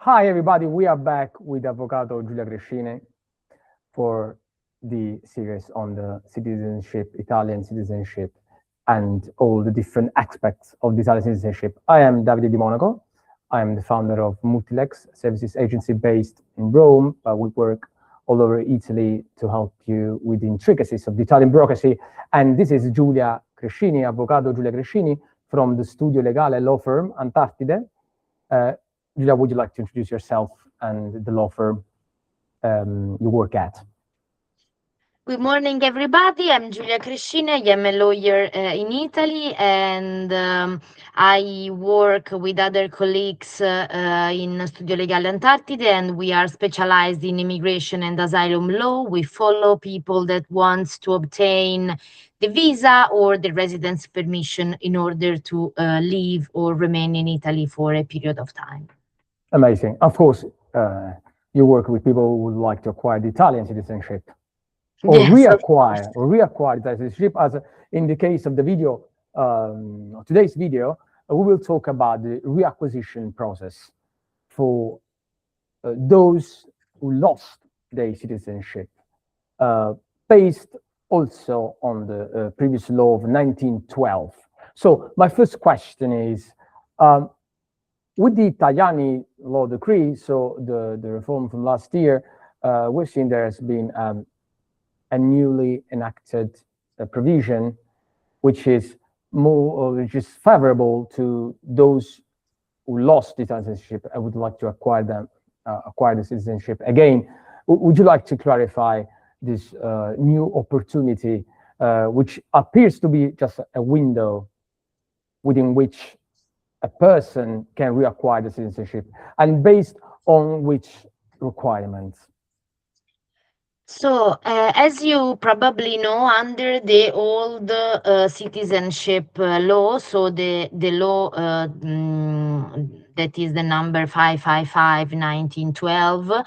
Hi, everybody. We are back with Avvocato Giulia Crescine for the series on the citizenship, Italian citizenship, and all the different aspects of the Italian citizenship. I am Davide Di Monaco. I am the founder of MultiLex, services agency based in Rome, but we work all over Italy to help you with the intricacies of the Italian bureaucracy. And this is Giulia Crescini, Avvocato Giulia Crescini, from the Studio Legale law firm Antartide. Giulia, would you like to introduce yourself and the law firm you work at? Good morning, everybody. I'm Giulia Crescine. I am a lawyer in Italy, and I work with other colleagues in Studio Legale Antartide, and we are specialized in immigration and asylum law. We follow people that want to obtain the visa or the residence permission in order to live or remain in Italy for a period of time. Amazing. Of course, you work with people who would like to acquire the Italian citizenship. Or Yes, reacquire the citizenship. As in the case of the video, today's video, we will talk about the reacquisition process for those who lost their citizenship, based also on the previous law of 1912. So my first question is, with the Tajani law decree, so the reform from last year, we've seen there has been a newly enacted provision, which is favorable to those who lost the citizenship and would like to acquire the citizenship again. Would you like to clarify this new opportunity, which appears to be just a window within which a person can reacquire the citizenship, and based on which requirements? So, as you probably know, under the old citizenship law, so the law that is the number 555/1912,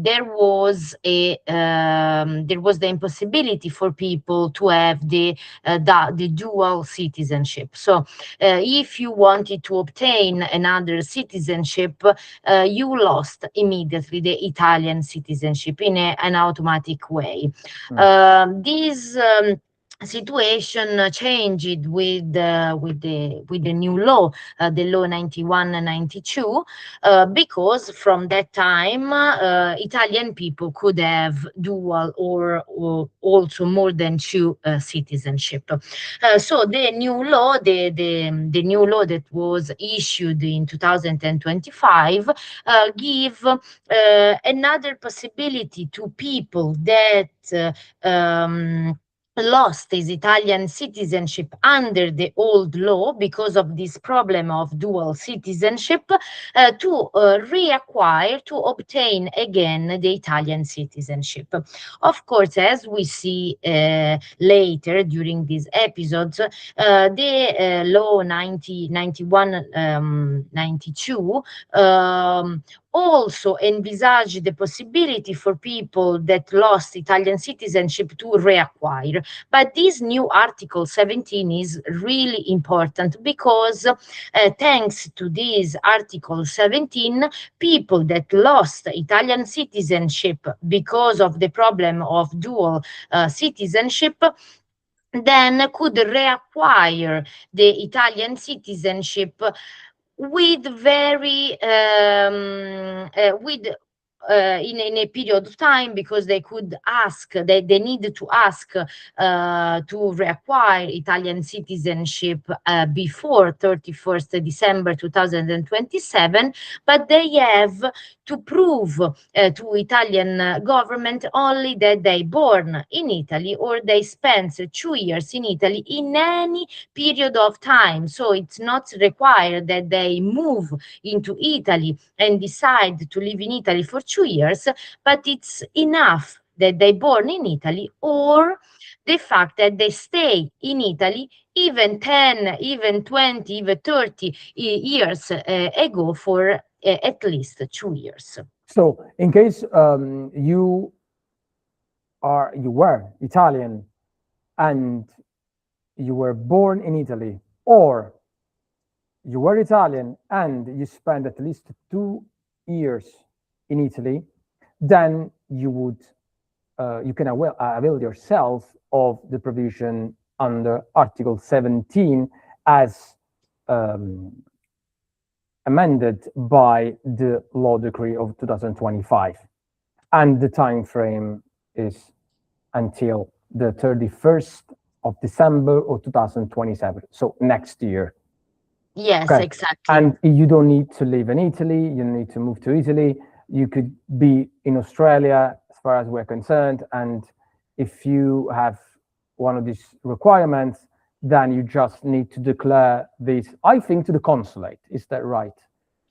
there was the impossibility for people to have the dual citizenship. So, if you wanted to obtain another citizenship, you lost immediately the Italian citizenship in an automatic way. This situation changed with the new law, the law 91/92, because from that time Italian people could have dual or also more than two citizenship. So the new law, the new law that was issued in 2025, give another possibility to people that lost his Italian citizenship under the old law because of this problem of dual citizenship, to reacquire, to obtain again the Italian citizenship. Of course, as we see later during these episodes, the law 91/92 also envisage the possibility for people that lost Italian citizenship to reacquire. But this new Article 17 is really important because thanks to this Article 17, people that lost Italian citizenship because of the problem of dual citizenship then could reacquire the Italian citizenship with very in a period of time, because they could ask, they needed to ask to reacquire Italian citizenship before 31st December 2027, but they have to prove to Italian government only that they born in Italy or they spent 2 years in Italy in any period of time. So it's not required that they move into Italy and decide to live in Italy for 2 years, but it's enough that they born in Italy or the fact that they stay in Italy even 10, even 20, even 30 years ago for at least 2 years. So in case you were Italian and you were born in Italy, or you were Italian and you spent at least 2 years in Italy, then you can avail yourself of the provision under Article 17 as um, amended by the law decree of 2025. And the time frame is until the 31st of December of 2027, so next year. Yes, Okay. exactly. And you don't need to live in Italy, you need to move to Italy. You could be in Australia as far as we're concerned. And if you have one of these requirements, then you just need to declare this, I think, to the consulate. Is that right?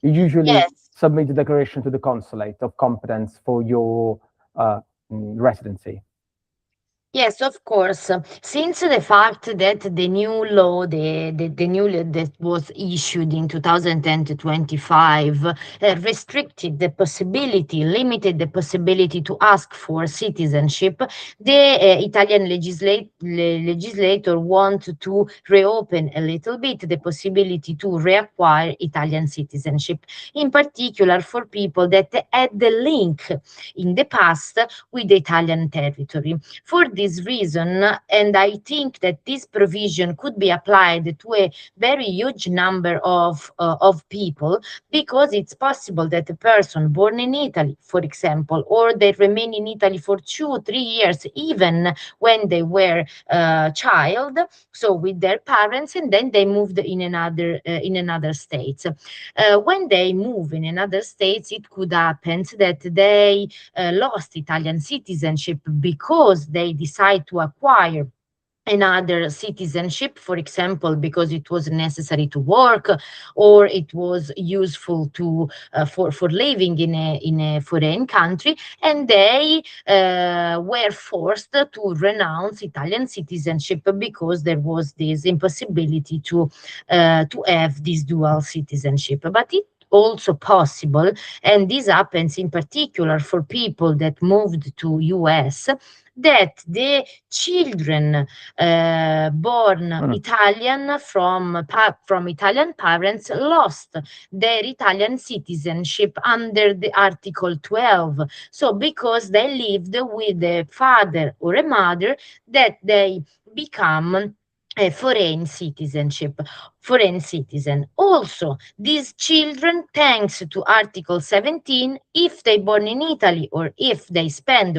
You usually Yes. submit a declaration to the consulate of competence for your residency. Yes, of course. Since the fact that the new law, the new law that was issued in 2025, restricted the possibility, limited the possibility to ask for citizenship, the Italian legislator want to reopen a little bit the possibility to reacquire Italian citizenship, in particular for people that had the link in the past with the Italian territory. For this reason, and I think that this provision could be applied to a very huge number of people, because it's possible that a person born in Italy, for example, or they remain in Italy for 2 3 years, even when they were a child, so with their parents, and then they moved in another state. When they move in another state, it could happen that they lost Italian citizenship because they decide to acquire another citizenship, for example, because it was necessary to work, or it was useful to for living in a foreign country, and they were forced to renounce Italian citizenship because there was this impossibility to have this dual citizenship. But it also possible, and this happens in particular for people that moved to US, that the children born Italian from Italian parents lost their Italian citizenship under the Article 12. So because they lived with a father or a mother that they become a foreign citizen. Also, these children, thanks to Article 17, if they born in Italy, or if they spent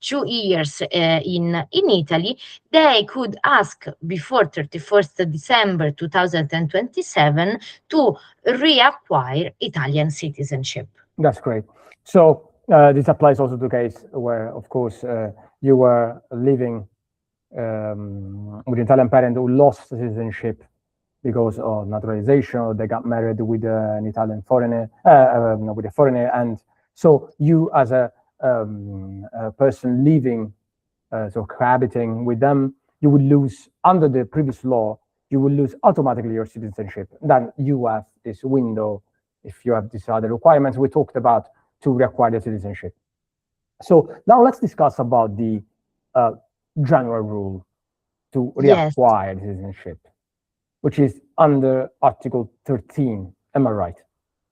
2 years in Italy, they could ask before 31st December 2027 to reacquire Italian citizenship. That's great. So this applies also to the case where, of course, you were living with an Italian parent who lost citizenship because of naturalization, or they got married with an Italian foreigner, with a foreigner, and so you, as a person living, so cohabiting with them, you would lose, under the previous law, you will lose automatically your citizenship. Then you have this window, if you have these other requirements we talked about, to reacquire the citizenship. So now let's discuss about the general rule to reacquire citizenship, which is under Article 13. Am I right?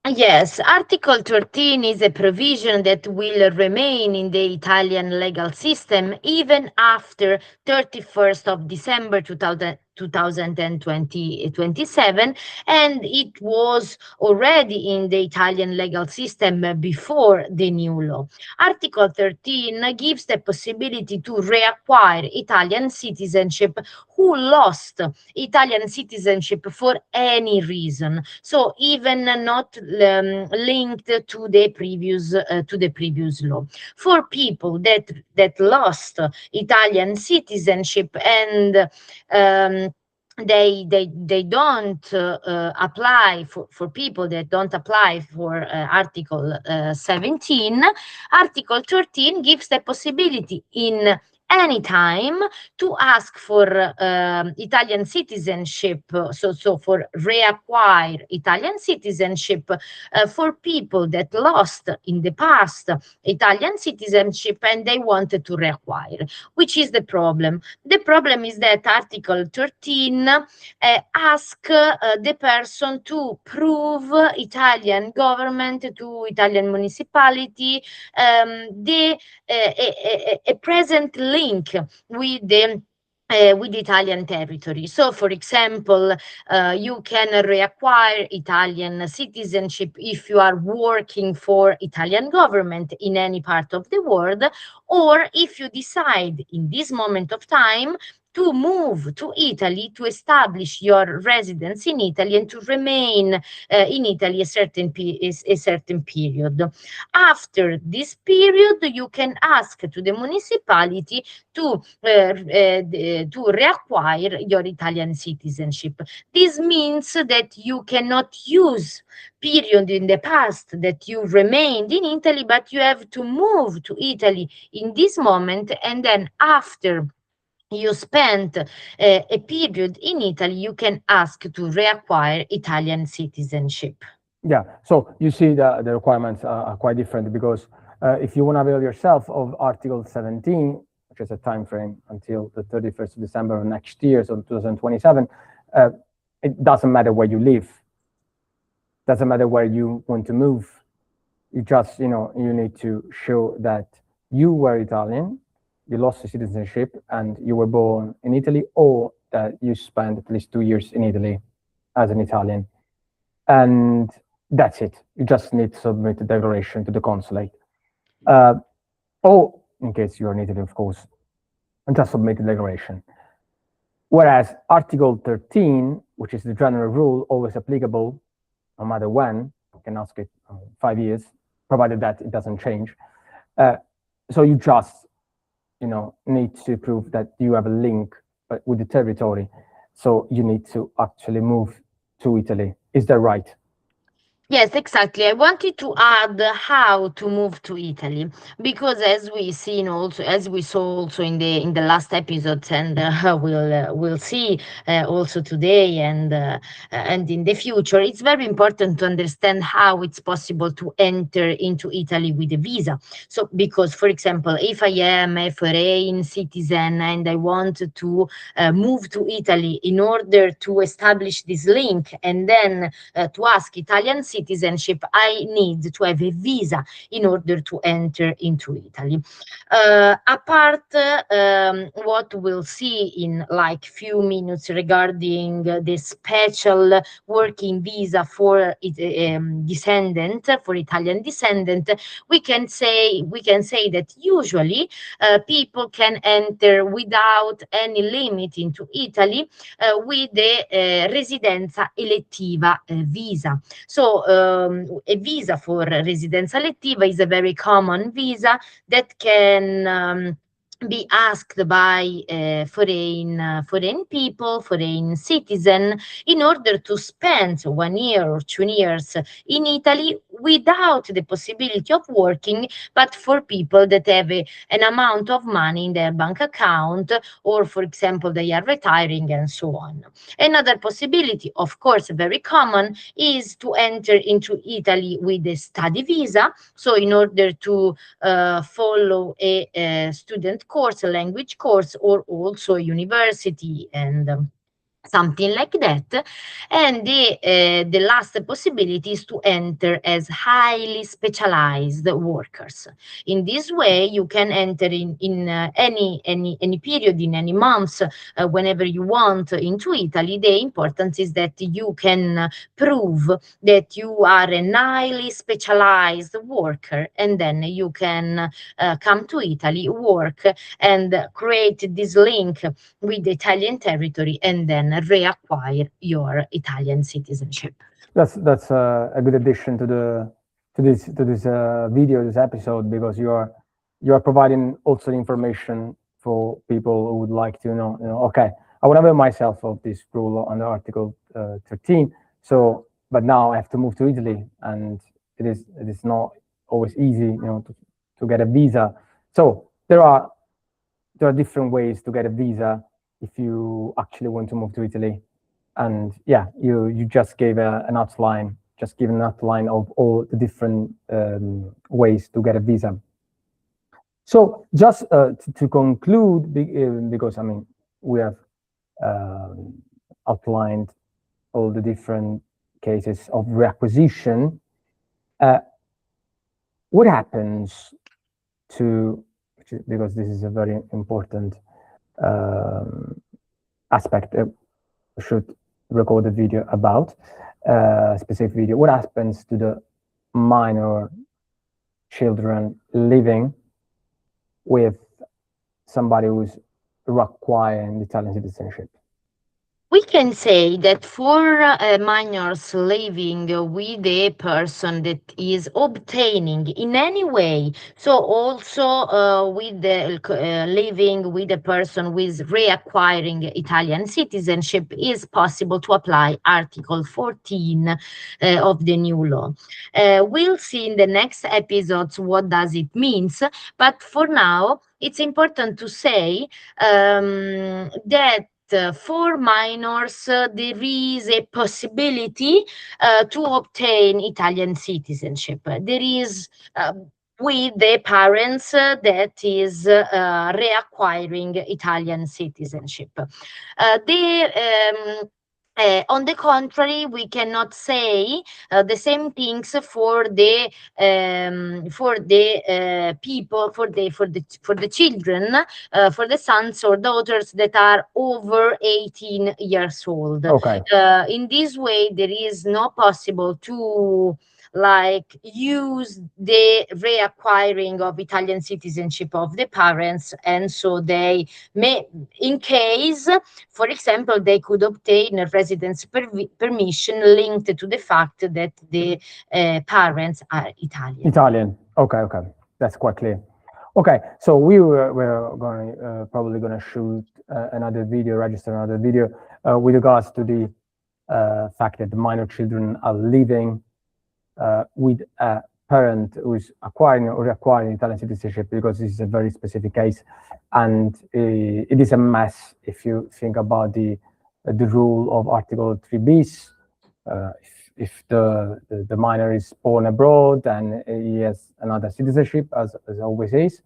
Yes, Article 13 is a provision that will remain in the Italian legal system even after 31st of December 2027, and it was already in the Italian legal system before the new law. Article 13 gives the possibility to reacquire Italian citizenship who lost Italian citizenship for any reason, so even not linked to the previous law. For people that lost Italian citizenship and they don't apply for people that don't apply for Article 17. Article 13 gives the possibility in anytime to ask for Italian citizenship, so for reacquire Italian citizenship for people that lost in the past Italian citizenship and they wanted to reacquire. Which is the problem? The problem is that Article 13 ask the person to prove Italian government to Italian municipality the a present link with the Italian territory. So, for example, you can reacquire Italian citizenship if you are working for Italian government in any part of the world, or if you decide in this moment of time to move to Italy to establish your residence in Italy and to remain in Italy a certain period. After this period, you can ask to the municipality to reacquire your Italian citizenship. This means that you cannot use period in the past that you remained in Italy, but you have to move to Italy in this moment, and then after you spent a period in Italy, you can ask to reacquire Italian citizenship. Yeah, so you see the requirements are quite different, because if you want to avail yourself of Article 17, which is a time frame until the 31st of December of next year, so 2027, it doesn't matter where you live. Doesn't matter where you want to move. You just, you need to show that you were Italian, you lost your citizenship, and you were born in Italy, or that you spent at least 2 years in Italy as an Italian. And that's it. You just need to submit a declaration to the consulate. Or, in case you're in Italy, of course, and just submit a declaration. Whereas Article 13, which is the general rule, always applicable, no matter when, you can ask it 5 years, provided that it doesn't change. So you just, need to prove that you have a link with the territory. So you need to actually move to Italy. Is that right? Yes, exactly. I wanted to add how to move to Italy, because as we saw also in the last episodes, and we'll see also today and in the future, it's very important to understand how it's possible to enter into Italy with a visa. So, because for example, if I am a foreign citizen and I want to move to Italy in order to establish this link and then to ask Italian citizenship, I need to have a visa in order to enter into Italy. Apart what we'll see in like few minutes regarding the special working visa for descendant, for Italian descendant, we can say that usually people can enter without any limit into Italy with the residenza elettiva visa. So a visa for residenza elettiva is a very common visa that can be asked by foreign people, foreign citizen, in order to spend 1 year or 2 years in Italy without the possibility of working, but for people that have an amount of money in their bank account, or for example they are retiring and so on. Another possibility, of course very common, is to enter into Italy with a study visa, so in order to follow a student course, a language course, or also a university and something like that. And the last possibility is to enter as highly specialized workers. In this way, you can enter in any period, in any months, whenever you want into Italy. The importance is that you can prove that you are a highly specialized worker, and then you can come to Italy, work, and create this link with the Italian territory, and then reacquire your Italian citizenship. That's a good addition to this video, this episode, because you are providing also information for people who would like to know. Okay, I want to avail myself of this rule under Article 13. So, but now I have to move to Italy, and it is not always easy, to get a visa. So there are there are different ways to get a visa if you actually want to move to Italy. And yeah, you just gave an outline, of all the different ways to get a visa. So just to conclude, because I mean, we have outlined all the different cases of reacquisition. What happens to, because this is a very important aspect, I should record a video about, specific video. What happens to the minor children living with somebody who's requiring Italian citizenship? We can say that for minors living with a person that is obtaining in any way, so also with the living with a person who is reacquiring Italian citizenship, is possible to apply Article 14 of the new law. We'll see in the next episodes what does it means, but for now it's important to say that for minors, there is a possibility to obtain Italian citizenship. There is with the parents that is reacquiring Italian citizenship. On the contrary, we cannot say the same things for the people, for the children, for the sons or daughters that are over 18 years old. Okay. In this way, there is no possible to use the reacquiring of Italian citizenship of the parents, and so they may, in case, for example, they could obtain a residence permission linked to the fact that the parents are Italian. Okay, that's quite clear. Okay, so we're going probably going to shoot another video, register another video with regards to the fact that the minor children are living with a parent who's acquiring or reacquiring Italian citizenship, because this is a very specific case, and it is a mess if you think about the rule of Article 3 bis. If the minor is born abroad and he has another citizenship, as always is,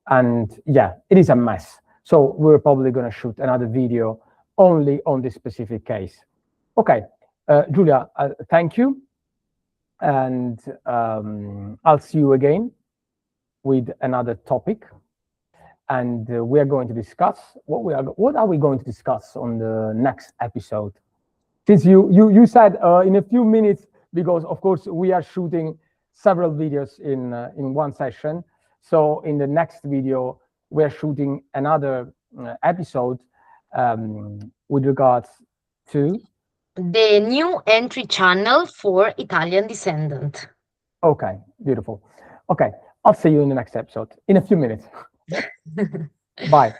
and yeah, it is a mess. So we're probably going to shoot another video only on this specific case. Okay, Giulia, thank you. And I'll see you again with another topic, and we are going to discuss what are we going to discuss on the next episode. Since you said in a few minutes, because of course we are shooting several videos in one session. So in the next video we are shooting another episode with regards to the new entry channel for Italian descendant. Okay, beautiful. Okay, I'll see you in the next episode in a few minutes. Bye.